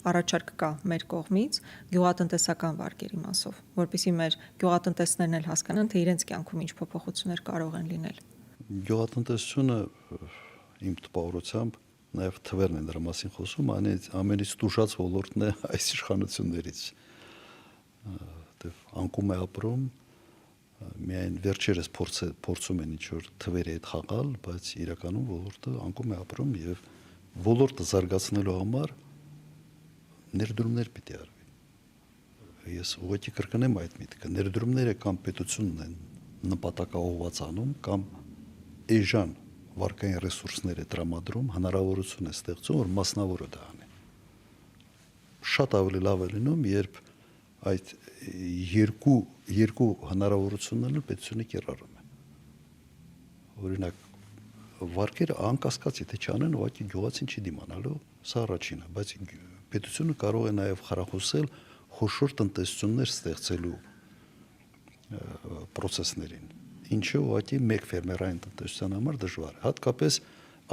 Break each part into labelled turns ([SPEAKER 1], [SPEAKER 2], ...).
[SPEAKER 1] առաջարկ կա մեր կողմից գյուղատնտեսական վարկերի մասով, որպեսզի մեր գյուղատնտեսներն էլ հասկանան, թե իրենց կյանքում ինչ փոփոխություններ կարող են լինել։
[SPEAKER 2] Գյուղատնտեսությունը իմ տպավորությամբ նաև թվերն են դրա մասին խոսում, ամենից տուժած ոլորտն է այս իշխանություններից։ Անկում է ապրում, միայն վերջերս փորձում են ինչ-որ թվերի հետ խաղալ, բայց իրականում ոլորտը անկում է ապրում եւ ոլորտը զարգացնելու համար ներդրումներ պիտի արվի։ Ես ուղղակի կրկնեմ այդ միտքը, ներդրումները կամ պետությունն են նպատակաուղղված անում, կամ էժան վարկային ռեսուրսներ է տրամադրում, հնարավորություն է ստեղծում, որ մասնավորը դա անի։ Շատ ավելի լավ է լինում, երբ այդ երկու հնարավորություններն պետությունը կիրառում է։ Օրինակ, վարկերը անկասկած եթե չանեն, ուղղակի գյուղացին չի դիմանալու, սա առաջինը, բայց պետությունը կարող է նաև խրախուսել խոշոր տնտեսություններ ստեղծելու process-ներին, ինչը ուղղակի մեկ ֆերմերային տնտեսության համար դժվար է։ Հատկապես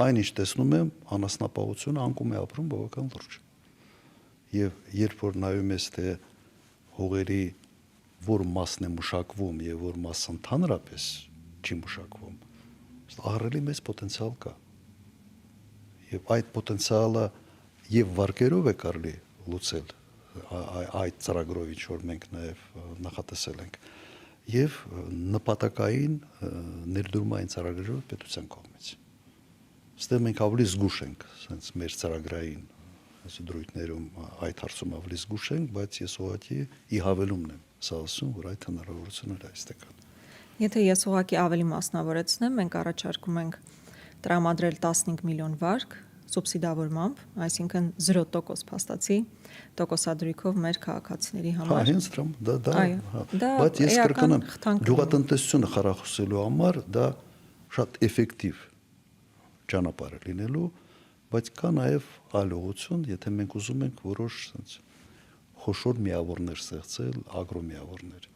[SPEAKER 2] այն ինչ տեսնում եմ, անասնապահությունը անկում է ապրում բավական լուրջ։ Եվ երբ որ նայում ես, թե հողերի որ մասն է մշակվում եւ որ մասը ընդհանրապես չի մշակվում, ահռելի մեծ պոտենցիալ կա։ Եվ այդ պոտենցիալը եւ վարկերով է կարելի լուծել այդ ծրագրով, ինչ որ մենք նաեւ նախատեսել ենք, եւ նպատակային ներդրումային ծրագրերով պետության կողմից։ Այստեղ մենք ավելի զգուշ ենք, sense մեր ծրագրային դրույթներում այդ հարցում ավելի զգուշ ենք, բայց ես ուղղակի ի հավելումն եմ սա ասում, որ այդ հնարավորությունները այստեղ կան։
[SPEAKER 1] Եթե ես ուղղակի ավելի մասնավորեցնեմ, մենք առաջարկում ենք տրամադրել 15 միլիոն վարկ սուբսիդավորմամբ, այսինքն 0% փաստացի տոկոսադրույքով մեր քաղաքացիների համար։
[SPEAKER 2] Հա, հենց դա, բայց ես կրկնեմ, գյուղատնտեսությունը խրախուսելու համար դա շատ էֆեկտիվ ճանապարհ է լինելու, բայց կա նաև այլ ուղղություն, եթե մենք ուզում ենք որոշ խոշոր միավորներ ստեղծել, ագրոմիավորներ։